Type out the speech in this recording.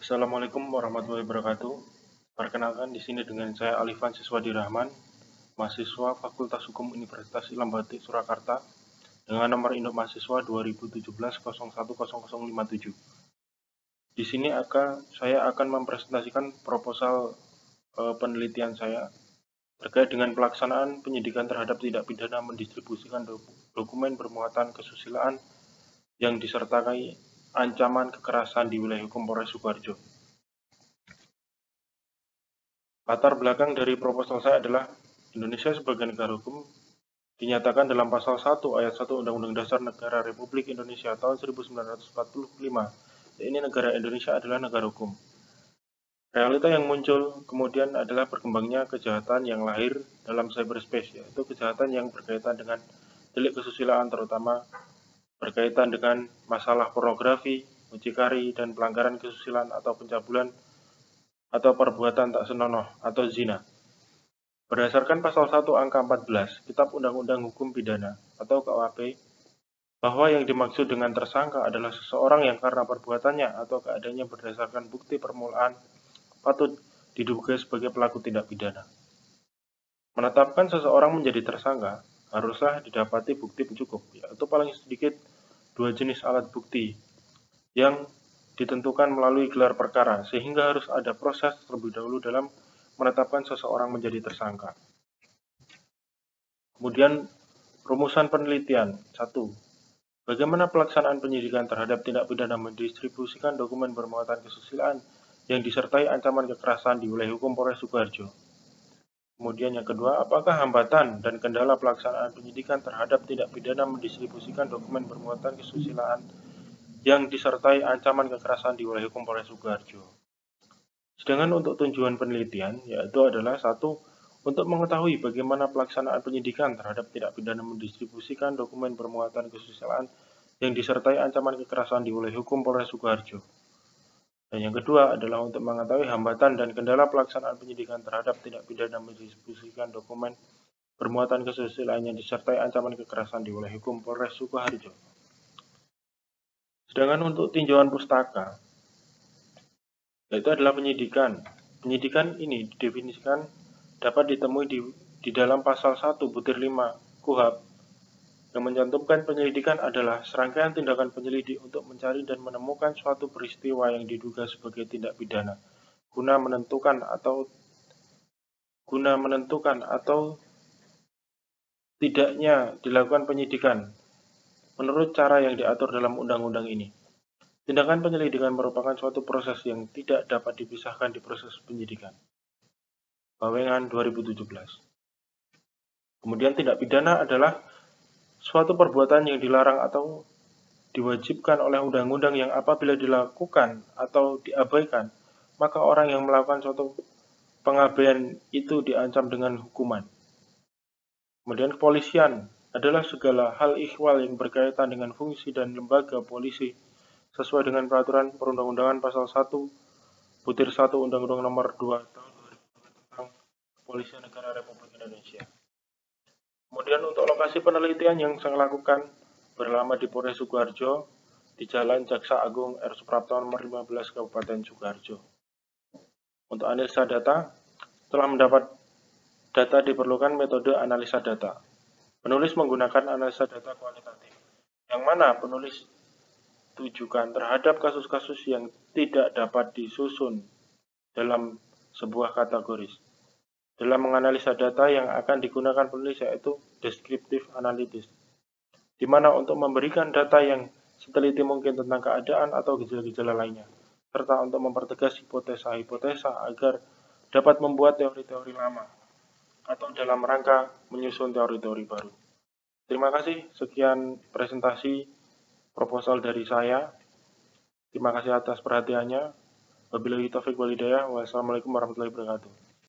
Assalamualaikum warahmatullahi wabarakatuh. Perkenalkan di sini dengan saya Alifan Siswadi Rahman, mahasiswa Fakultas Hukum Universitas Islam Batik Surakarta dengan nomor induk mahasiswa 2017 010057. Di sini saya akan mempresentasikan proposal penelitian saya terkait dengan pelaksanaan penyidikan terhadap tindak pidana mendistribusikan dokumen bermuatan kesusilaan yang disertai ancaman kekerasan di wilayah hukum Polres Sukoharjo. Latar belakang dari proposal saya adalah Indonesia sebagai negara hukum dinyatakan dalam pasal 1 ayat 1 Undang-Undang Dasar Negara Republik Indonesia tahun 1945. Ini negara Indonesia adalah negara hukum. Realita yang muncul kemudian adalah berkembangnya kejahatan yang lahir dalam cyberspace, yaitu kejahatan yang berkaitan dengan delik kesusilaan, terutama berkaitan dengan masalah pornografi, mucikari, dan pelanggaran kesusilaan atau pencabulan atau perbuatan tak senonoh atau zina. Berdasarkan pasal 1 angka 14 Kitab Undang-Undang Hukum Pidana atau KUHP, bahwa yang dimaksud dengan tersangka adalah seseorang yang karena perbuatannya atau keadaannya berdasarkan bukti permulaan patut diduga sebagai pelaku tindak pidana. Menetapkan seseorang menjadi tersangka haruslah didapati bukti cukup, yaitu paling sedikit 2 jenis alat bukti yang ditentukan melalui gelar perkara, sehingga harus ada proses terlebih dahulu dalam menetapkan seseorang menjadi tersangka. Kemudian rumusan penelitian. 1. Bagaimana pelaksanaan penyidikan terhadap tindak pidana mendistribusikan dokumen bermuatan kesusilaan yang disertai ancaman kekerasan di wilayah hukum Polres Sukoharjo. Kemudian yang kedua, apakah hambatan dan kendala pelaksanaan penyidikan terhadap tindak pidana mendistribusikan dokumen bermuatan kesusilaan yang disertai ancaman kekerasan di wilayah hukum Polres Sukoharjo. Sedangkan untuk tujuan penelitian yaitu adalah 1. Untuk mengetahui bagaimana pelaksanaan penyidikan terhadap tindak pidana mendistribusikan dokumen bermuatan kesusilaan yang disertai ancaman kekerasan di wilayah hukum Polres Sukoharjo. Dan yang kedua adalah untuk mengetahui hambatan dan kendala pelaksanaan penyidikan terhadap tindak pidana mendistribusikan dokumen bermuatan kesusilaan yang disertai ancaman kekerasan di wilayah hukum Polres Sukoharjo. Sedangkan untuk tinjauan pustaka, yaitu adalah penyidikan. Penyidikan ini didefinisikan dapat ditemui di dalam pasal 1 butir 5 KUHP yang mencantumkan penyelidikan adalah serangkaian tindakan penyelidik untuk mencari dan menemukan suatu peristiwa yang diduga sebagai tindak pidana guna menentukan atau tidaknya dilakukan penyidikan menurut cara yang diatur dalam undang-undang ini. Tindakan penyelidikan merupakan suatu proses yang tidak dapat dipisahkan di proses penyidikan. Bawengan 2017. Kemudian tindak pidana adalah suatu perbuatan yang dilarang atau diwajibkan oleh undang-undang yang apabila dilakukan atau diabaikan, maka orang yang melakukan suatu pengabaian itu diancam dengan hukuman. Kemudian kepolisian adalah segala hal ihwal yang berkaitan dengan fungsi dan lembaga polisi sesuai dengan peraturan perundang-undangan pasal 1 butir 1 Undang-Undang Nomor 2 Tahun 2000 tentang Kepolisian Negara Republik Indonesia. Kemudian untuk lokasi penelitian yang saya lakukan berlama di Polres Sukoharjo di Jalan Jaksa Agung R. Suprapto nomor 15 Kabupaten Sukoharjo. Untuk analisa data, setelah mendapat data diperlukan metode analisa data. Penulis menggunakan analisa data kualitatif, yang mana penulis tujukan terhadap kasus-kasus yang tidak dapat disusun dalam sebuah kategoris. Dalam menganalisa data yang akan digunakan penulis yaitu descriptive analysis, di mana untuk memberikan data yang seteliti mungkin tentang keadaan atau gejala-gejala lainnya, serta untuk mempertegas hipotesa-hipotesa agar dapat membuat teori-teori lama atau dalam rangka menyusun teori-teori baru. Terima kasih, sekian presentasi proposal dari saya. Terima kasih atas perhatiannya. Wabillahi taufiq wal hidayah. Wassalamualaikum warahmatullahi wabarakatuh.